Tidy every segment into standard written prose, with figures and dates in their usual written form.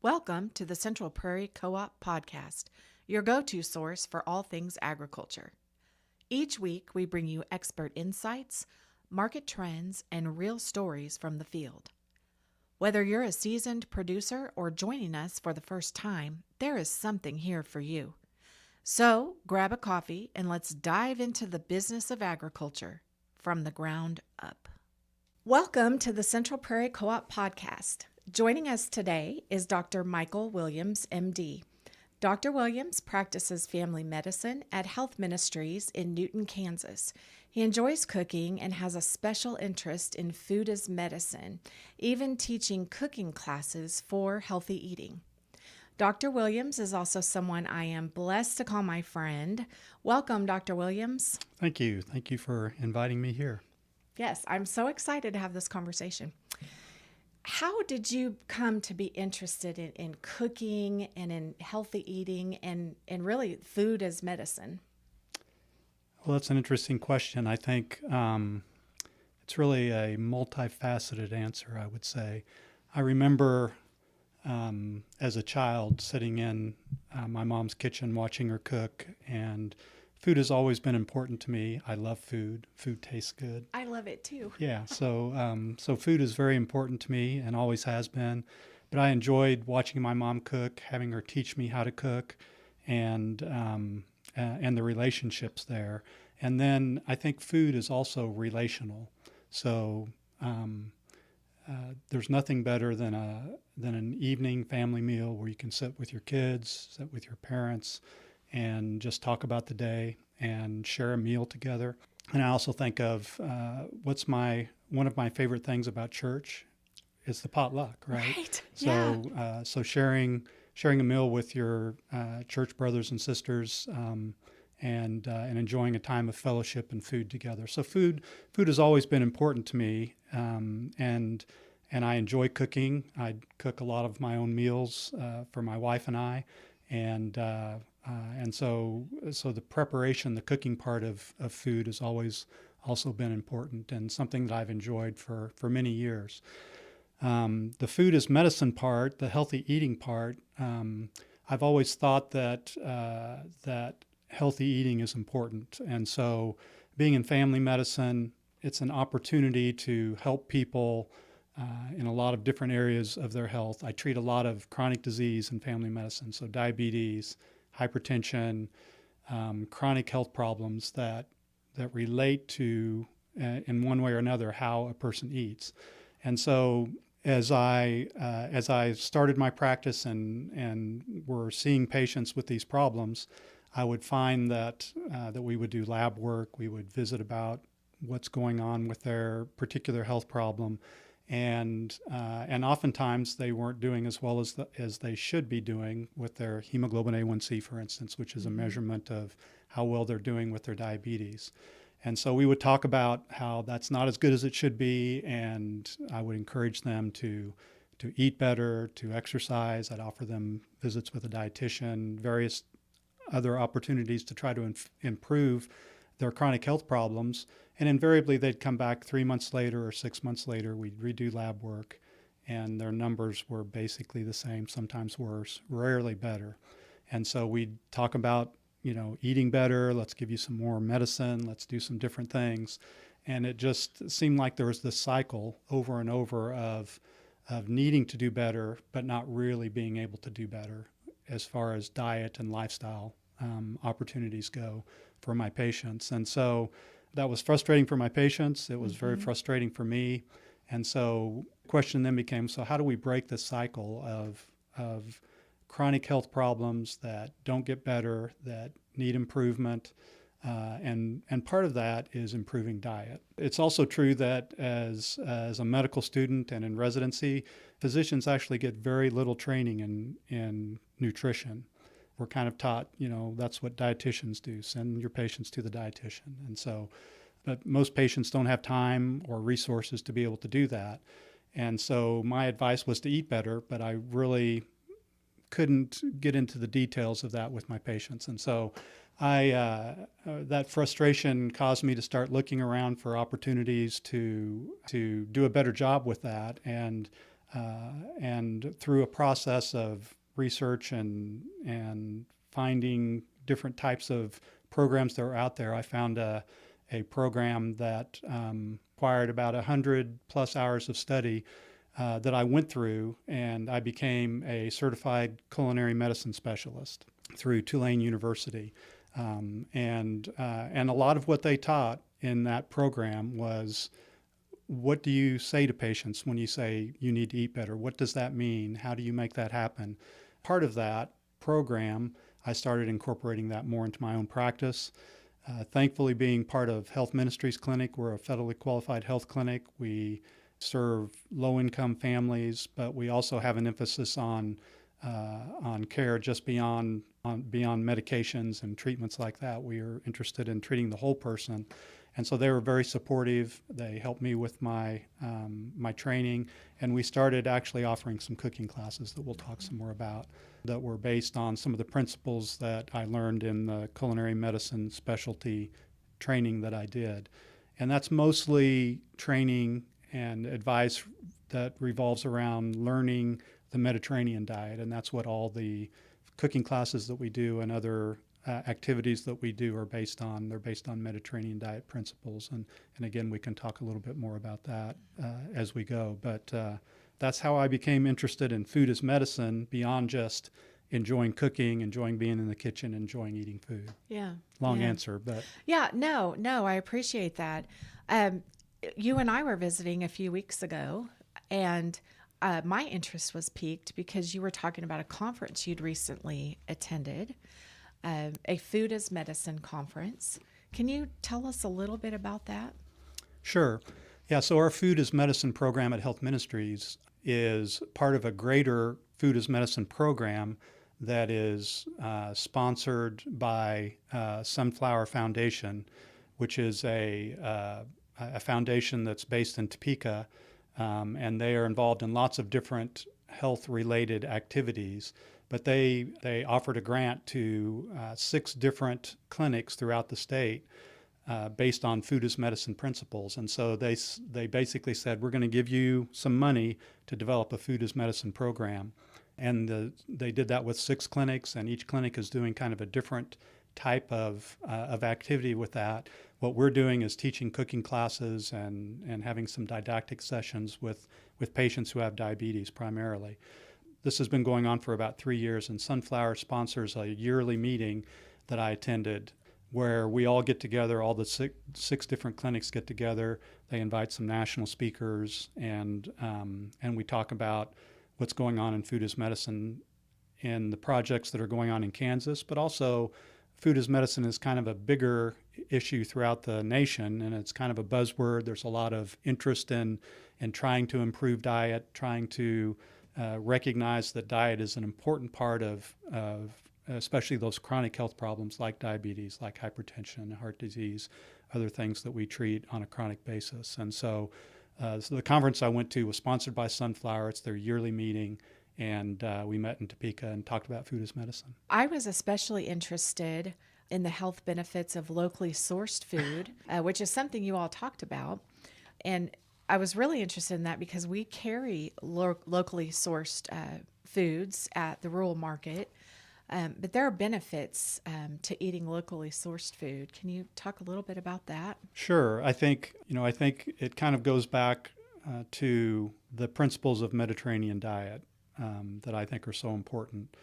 Welcome to the Central Prairie Co-op Podcast, your go-to source for all things agriculture. Each week, we bring you expert insights, market trends, and real stories from the field. Whether you're a seasoned producer or joining us for the first time, there is something here for you. So, grab a coffee and let's dive into the business of agriculture from the ground up. Welcome to the Central Prairie Co-op Podcast. Joining us today is Dr. Michael Williams, MD. Dr. Williams practices family medicine at Health Ministries in Newton, Kansas. He enjoys cooking and has a special interest in food as medicine, even teaching cooking classes for healthy eating. Dr. Williams is also someone I am blessed to call my friend. Welcome, Dr. Williams. Thank you. Thank you for inviting me here. Yes, I'm so excited to have this conversation. How did you come to be interested in cooking and in healthy eating and really food as medicine? Well, that's an interesting question. I think it's really a multifaceted answer, I would say. I remember as a child sitting in my mom's kitchen watching her cook, and food has always been important to me. I love food. Food tastes good. I love it too. Yeah, so food is very important to me and always has been. But I enjoyed watching my mom cook, having her teach me how to cook, and the relationships there. And then I think food is also relational. So there's nothing better than an evening family meal where you can sit with your kids, sit with your parents, and just talk about the day and share a meal together. And I also think of one of my favorite things about church is the potluck, right? Right. So sharing a meal with your church brothers and sisters, and enjoying a time of fellowship and food together. So food has always been important to me, and I enjoy cooking. I cook a lot of my own meals for my wife and I, and so the preparation, the cooking part of food has always also been important and something that I've enjoyed for many years. The food as medicine part, the healthy eating part, I've always thought that healthy eating is important. And so being in family medicine, it's an opportunity to help people in a lot of different areas of their health. I treat a lot of chronic disease in family medicine, so diabetes, hypertension, chronic health problems that relate to, in one way or another, how a person eats. And so as I started my practice and were seeing patients with these problems, I would find that we would do lab work, we would visit about what's going on with their particular health problem, and oftentimes they weren't doing as well as they should be doing with their hemoglobin A1C, for instance, which is a measurement of how well they're doing with their diabetes. And so we would talk about how that's not as good as it should be, and I would encourage them to eat better, to exercise. I'd offer them visits with a dietitian, various other opportunities to try to improve their chronic health problems. And invariably, they'd come back 3 months later or 6 months later. We'd redo lab work, and their numbers were basically the same, sometimes worse, rarely better. And so we'd talk about, eating better. Let's give you some more medicine. Let's do some different things. And it just seemed like there was this cycle over and over of needing to do better, but not really being able to do better as far as diet and lifestyle opportunities go for my patients. And so that was frustrating for my patients. It was very frustrating for me. And so the question then became, so how do we break the cycle of chronic health problems that don't get better, that need improvement? And part of that is improving diet. It's also true that as a medical student and in residency, physicians actually get very little training in nutrition. We're kind of taught, that's what dietitians do, send your patients to the dietitian. And so, but most patients don't have time or resources to be able to do that. And so my advice was to eat better, but I really couldn't get into the details of that with my patients. And so that frustration caused me to start looking around for opportunities to do a better job with that. And And through a process of research and finding different types of programs that are out there, I found a program that required about 100 plus hours of study that I went through, and I became a certified culinary medicine specialist through Tulane University. And a lot of what they taught in that program was, what do you say to patients when you say you need to eat better? What does that mean? How do you make that happen? Part of that program, I started incorporating that more into my own practice. Thankfully, being part of Health Ministries Clinic, we're a federally qualified health clinic. We serve low-income families, but we also have an emphasis on care just beyond medications and treatments like that. We are interested in treating the whole person, and so they were very supportive. They helped me with my training, and we started actually offering some cooking classes that we'll talk some more about, that were based on some of the principles that I learned in the culinary medicine specialty training that I did. And that's mostly training and advice that revolves around learning the Mediterranean diet. And that's what all the cooking classes that we do and other activities that we do are based on. They're based on Mediterranean diet principles. And again, we can talk a little bit more about that as we go. But that's how I became interested in food as medicine, beyond just enjoying cooking, enjoying being in the kitchen, enjoying eating food. Yeah. Long yeah. answer, but. Yeah, no, I appreciate that. You and I were visiting a few weeks ago, and my interest was piqued because you were talking about a conference you'd recently attended, a food as medicine conference. Can you tell us a little bit about that? Sure. Yeah, so our Food as Medicine program at Health Ministries is part of a greater Food as Medicine program that is sponsored by Sunflower Foundation, which is a foundation that's based in Topeka, and they are involved in lots of different health-related activities. But they offered a grant to 6 different clinics throughout the state based on food as medicine principles. And so they basically said, we're going to give you some money to develop a food as medicine program. And they did that with 6 clinics, and each clinic is doing kind of a different type of activity with that. What we're doing is teaching cooking classes and having some didactic sessions with patients who have diabetes primarily. This has been going on for about 3 years, and Sunflower sponsors a yearly meeting that I attended where we all get together, all the six different clinics get together. They invite some national speakers, and we talk about what's going on in food as medicine and the projects that are going on in Kansas, but also food as medicine is kind of a bigger issue throughout the nation, and it's kind of a buzzword. There's a lot of interest in trying to improve diet, trying to recognize that diet is an important part of especially those chronic health problems like diabetes, like hypertension, heart disease, other things that we treat on a chronic basis. And so the conference I went to was sponsored by Sunflower. It's their yearly meeting, and we met in Topeka and talked about food as medicine. I was especially interested in the health benefits of locally sourced food, which is something you all talked about. And I was really interested in that because we carry locally sourced foods at the rural market. But there are benefits to eating locally sourced food. Can you talk a little bit about that? Sure. I think it kind of goes back to the principles of Mediterranean diet that I think are so important.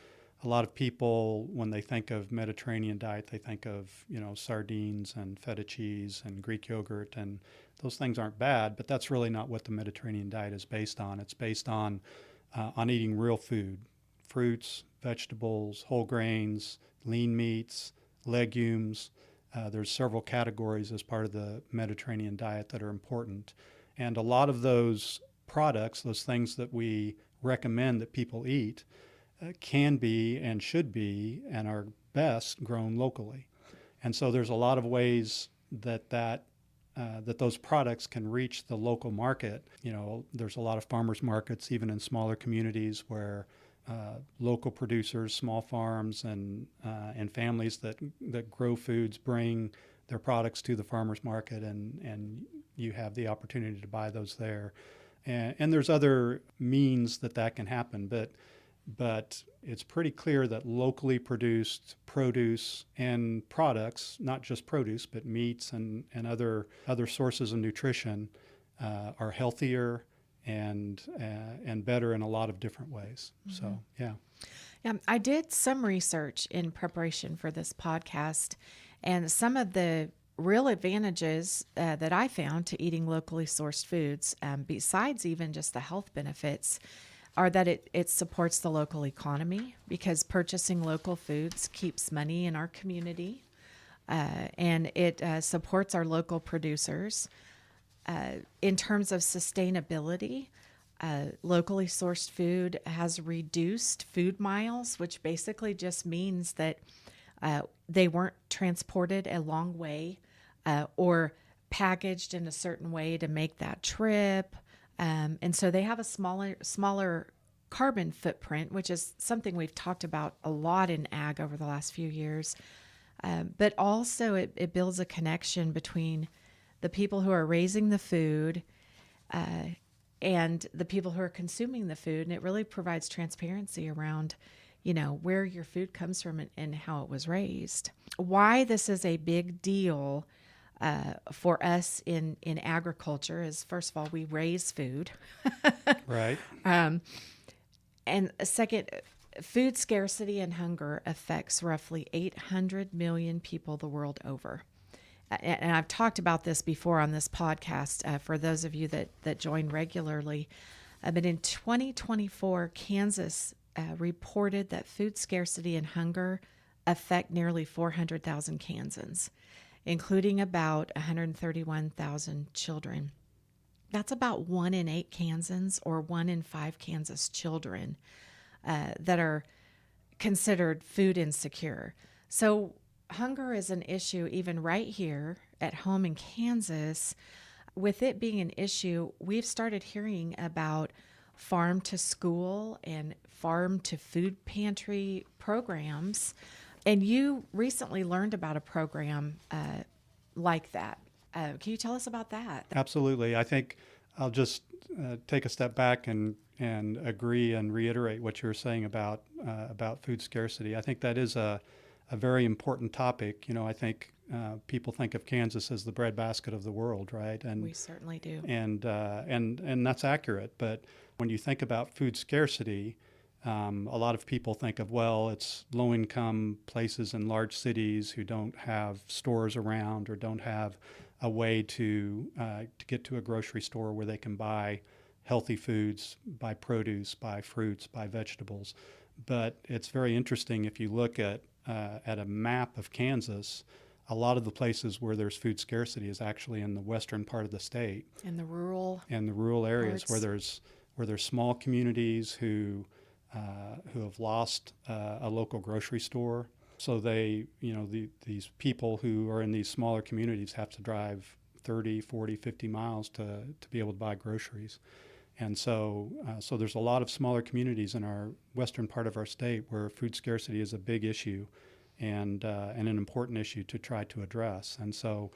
A lot of people, when they think of Mediterranean diet, they think of sardines and feta cheese and Greek yogurt, and those things aren't bad, but that's really not what the Mediterranean diet is based on. It's based on eating real food, fruits, vegetables, whole grains, lean meats, legumes. There's several categories as part of the Mediterranean diet that are important. And a lot of those products, those things that we recommend that people eat, can be and should be and are best grown locally. And so there's a lot of ways that those products can reach the local market. There's a lot of farmers markets, even in smaller communities, where local producers, small farms, and families that grow foods bring their products to the farmers market, and you have the opportunity to buy those there. And there's other means that can happen, but it's pretty clear that locally produced produce and products, not just produce, but meats and other sources of nutrition, are healthier and better in a lot of different ways. Mm-hmm. So, yeah. I did some research in preparation for this podcast, and some of the real advantages that I found to eating locally sourced foods, besides even just the health benefits, are that it supports the local economy because purchasing local foods keeps money in our community, and it supports our local producers. In terms of sustainability, locally sourced food has reduced food miles, which basically just means that they weren't transported a long way or packaged in a certain way to make that trip. And so they have a smaller carbon footprint, which is something we've talked about a lot in ag over the last few years. But also it builds a connection between the people who are raising the food and the people who are consuming the food. And it really provides transparency around, where your food comes from and how it was raised. Why this is a big deal for us in agriculture is, first of all, we raise food. Right. And second, food scarcity and hunger affects roughly 800 million people the world over. And I've talked about this before on this podcast for those of you that join regularly. But in 2024, Kansas reported that food scarcity and hunger affect nearly 400,000 Kansans, including about 131,000 children. That's about 1 in 8 Kansans or 1 in 5 Kansas children that are considered food insecure. So hunger is an issue even right here at home in Kansas. With it being an issue, we've started hearing about farm to school and farm to food pantry programs. And you recently learned about a program like that. Can you tell us about that? Absolutely. I think I'll just take a step back and agree and reiterate what you're saying about food scarcity. I think that is a very important topic. I think people think of Kansas as the breadbasket of the world, right? And we certainly do. And that's accurate. But when you think about food scarcity, a lot of people think of, well, it's low-income places in large cities who don't have stores around or don't have a way to get to a grocery store where they can buy healthy foods, buy produce, buy fruits, buy vegetables. But it's very interesting if you look at a map of Kansas. A lot of the places where there's food scarcity is actually in the western part of the state, in the rural areas parts. where there's small communities who have lost a local grocery store. So these people who are in these smaller communities have to drive 30, 40, 50 miles to be able to buy groceries. And so there's a lot of smaller communities in our western part of our state where food scarcity is a big issue and an important issue to try to address. And so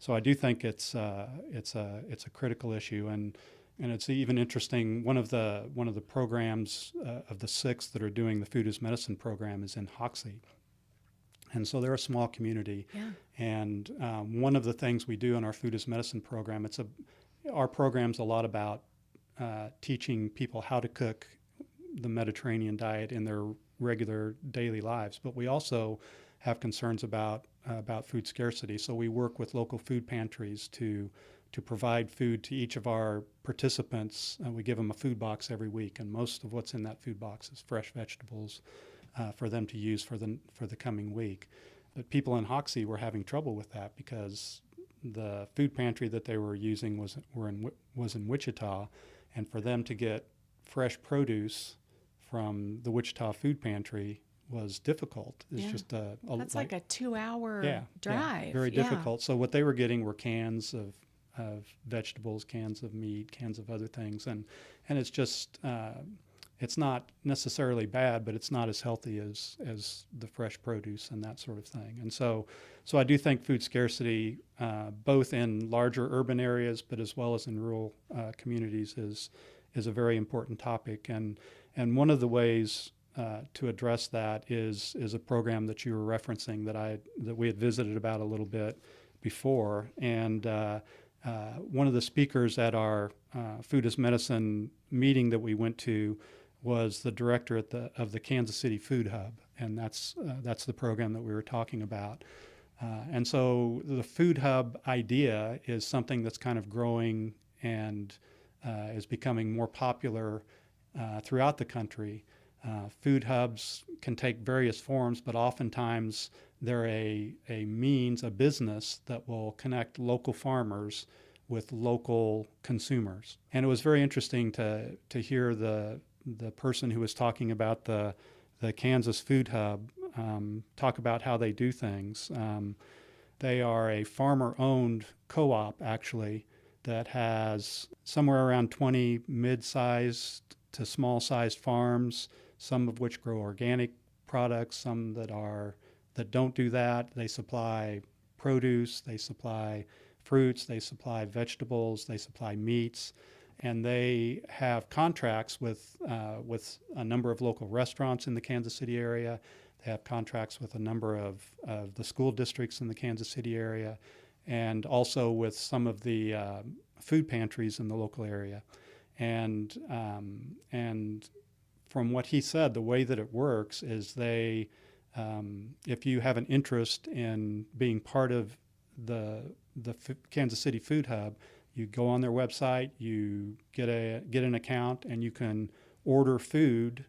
I do think it's a critical issue. And it's even interesting. One of the programs of the 6 that are doing the Food as Medicine program is in Hoxie, and so they're a small community. Yeah. And one of the things we do in our Food as Medicine program, our program's a lot about teaching people how to cook the Mediterranean diet in their regular daily lives. But we also have concerns about food scarcity. So we work with local food pantries to provide food to each of our participants. We give them a food box every week, and most of what's in that food box is fresh vegetables for them to use for the coming week. But people in Hoxie were having trouble with that because the food pantry that they were using was in Wichita, and for them to get fresh produce from the Wichita food pantry was difficult. It's just that's like a 2-hour drive. Very difficult. So what they were getting were cans of vegetables, cans of meat, cans of other things, and it's just it's not necessarily bad, but it's not as healthy as the fresh produce and that sort of thing. And so I do think food scarcity, both in larger urban areas, but as well as in rural communities, is a very important topic. And one of the ways to address that is a program that you were referencing that we had visited about a little bit before. And one of the speakers at our Food as Medicine meeting that we went to was the director of the Kansas City Food Hub, and that's the program that we were talking about. And so the Food Hub idea is something that's kind of growing and is becoming more popular throughout the country. Food hubs can take various forms, but oftentimes they're a means, a business that will connect local farmers with local consumers. And it was very interesting to hear the person who was talking about the Kansas Food Hub talk about how they do things. They are a farmer-owned co-op, actually, that has somewhere around 20 mid-sized to small-sized farms, some of which grow organic products, some that don't do that. They supply produce, they supply fruits, they supply vegetables, they supply meats, and they have contracts with a number of local restaurants in the Kansas City area. They have contracts with a number of the school districts in the Kansas City area, and also with some of the food pantries in the local area. And from what he said, the way that it works is if you have an interest in being part of the Kansas City Food Hub, you go on their website, you get an account, and you can order food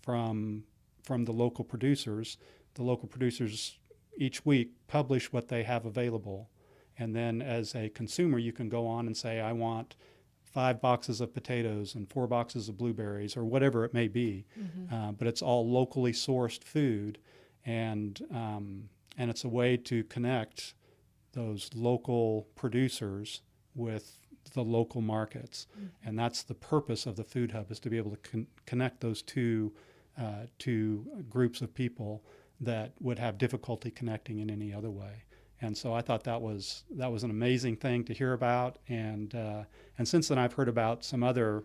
from the local producers. The local producers each week publish what they have available, and then as a consumer, you can go on and say, I want 5 boxes of potatoes and 4 boxes of blueberries, or whatever it may be. Mm-hmm. But it's all locally sourced food, and it's a way to connect those local producers with the local markets. Mm-hmm. And that's the purpose of the Food Hub, is to be able to connect those two groups of people that would have difficulty connecting in any other way. And so I thought that was an amazing thing to hear about. And since then, I've heard about some other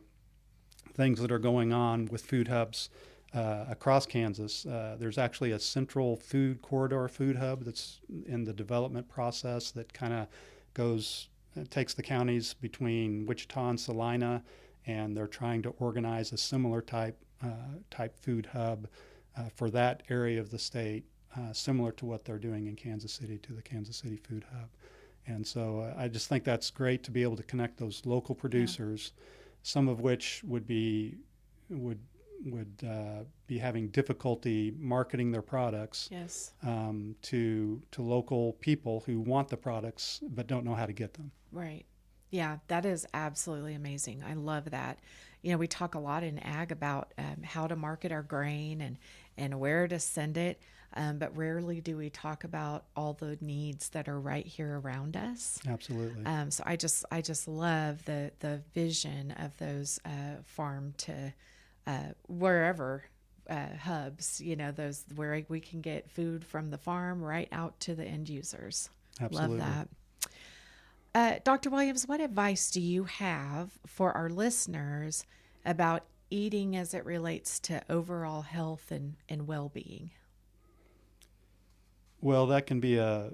things that are going on with food hubs across Kansas. There's actually a Central Food Corridor food hub that's in the development process that kind of takes the counties between Wichita and Salina, and they're trying to organize a similar type food hub for that area of the state. Similar to what they're doing in Kansas City, to the Kansas City Food Hub. And so I just think that's great to be able to connect those local producers, some of which would be having difficulty marketing their products, yes, to local people who want the products but don't know how to get them. Right. Yeah, that is absolutely amazing. I love that. You know, we talk a lot in ag about how to market our grain and where to send it. But rarely do we talk about all the needs that are right here around us. Absolutely. So I just love the vision of those farm to wherever hubs. You know, those where we can get food from the farm right out to the end users. Absolutely. Love that. Dr. Williams, what advice do you have for our listeners about eating as it relates to overall health and well-being? Well, that can be a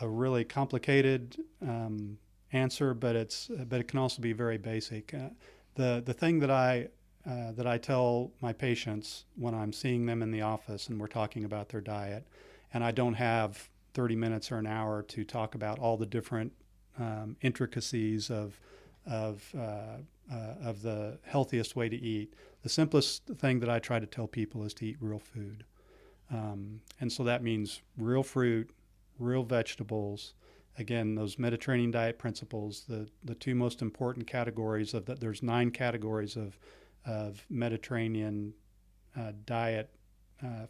really complicated answer, but it can also be very basic. The thing that I tell my patients when I'm seeing them in the office and we're talking about their diet, and I don't have 30 minutes or an hour to talk about all the different intricacies of the healthiest way to eat. The simplest thing that I try to tell people is to eat real food. And so that means real fruit, real vegetables. Again, those Mediterranean diet principles, the two most important categories of that. There's 9 categories of Mediterranean diet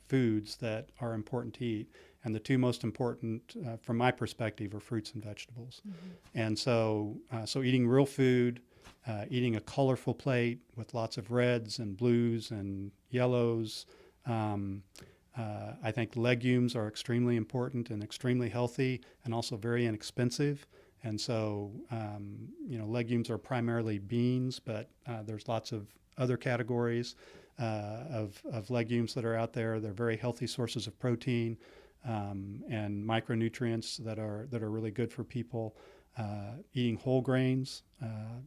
foods that are important to eat. And the two most important, from my perspective, are fruits and vegetables. Mm-hmm. And so eating real food, eating a colorful plate with lots of reds and blues and yellows. I think legumes are extremely important and extremely healthy and also very inexpensive. And so, legumes are primarily beans, but there's lots of other categories of legumes that are out there. They're very healthy sources of protein and micronutrients that are really good for people. Eating whole grains,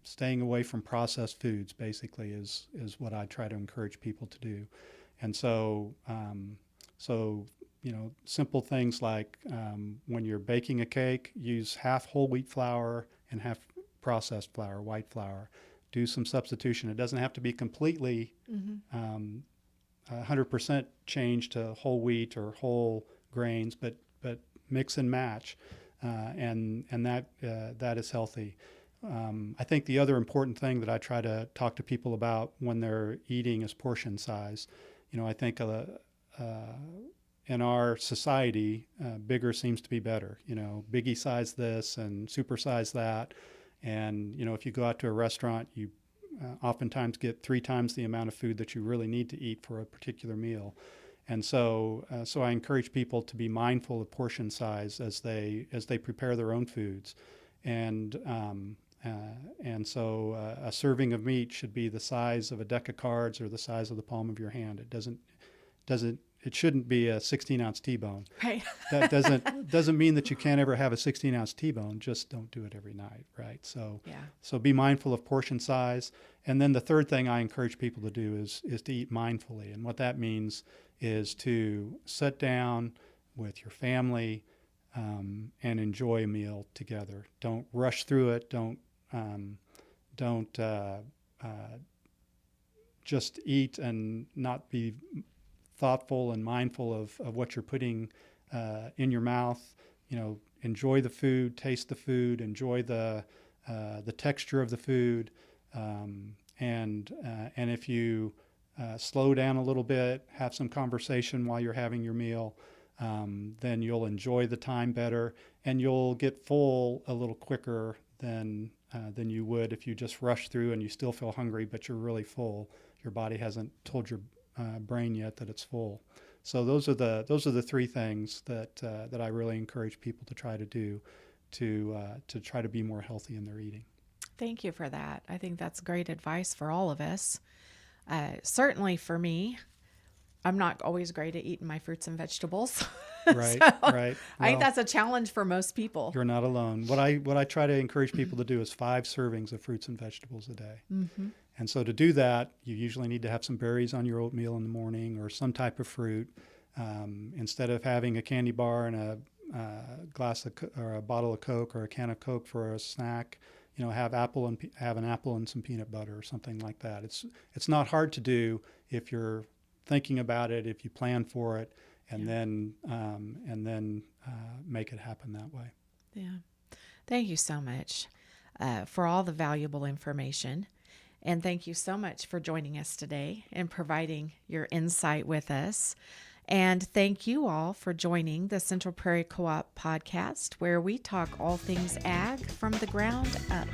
staying away from processed foods, basically, is what I try to encourage people to do. And so, simple things like when you're baking a cake, use half whole wheat flour and half processed flour, white flour. Do some substitution. It doesn't have to be completely 100% change to whole wheat or whole grains, but mix and match, and that is healthy. I think the other important thing that I try to talk to people about when they're eating is portion size. I think in our society, bigger seems to be better. Biggie size this and super size that. And, if you go out to a restaurant, you oftentimes get 3 times the amount of food that you really need to eat for a particular meal. And so I encourage people to be mindful of portion size as they prepare their own foods. And so a serving of meat should be the size of a deck of cards or the size of the palm of your hand. It shouldn't be a 16-ounce T-bone. Right. That doesn't mean that you can't ever have a 16-ounce T-bone. Just don't do it every night, right? So be mindful of portion size. And then the third thing I encourage people to do is to eat mindfully. And what that means is to sit down with your family and enjoy a meal together. Don't rush through it. Don't just eat and not be thoughtful and mindful of what you're putting in your mouth. Enjoy the food, taste the food, enjoy the texture of the food, and if you slow down a little bit, have some conversation while you're having your meal, then you'll enjoy the time better, and you'll get full a little quicker than you would if you just rush through and you still feel hungry, but you're really full. Your body hasn't told your brain yet that it's full. So those are the 3 things that I really encourage people to try to do to try to be more healthy in their eating. Thank you for that. I think that's great advice for all of us. Certainly for me, I'm not always great at eating my fruits and vegetables. Right, right. I think that's a challenge for most people. You're not alone. What I try to encourage people to do is 5 servings of fruits and vegetables a day. Mm-hmm. And so to do that, you usually need to have some berries on your oatmeal in the morning or some type of fruit. Instead of having a candy bar and a glass or a bottle of Coke or a can of Coke for a snack, have an apple and some peanut butter or something like that. It's not hard to do if you're thinking about it, if you plan for it, and then make it happen that way. Yeah. Thank you so much for all the valuable information. And thank you so much for joining us today and providing your insight with us. And thank you all for joining the Central Prairie Co-op podcast, where we talk all things ag from the ground up.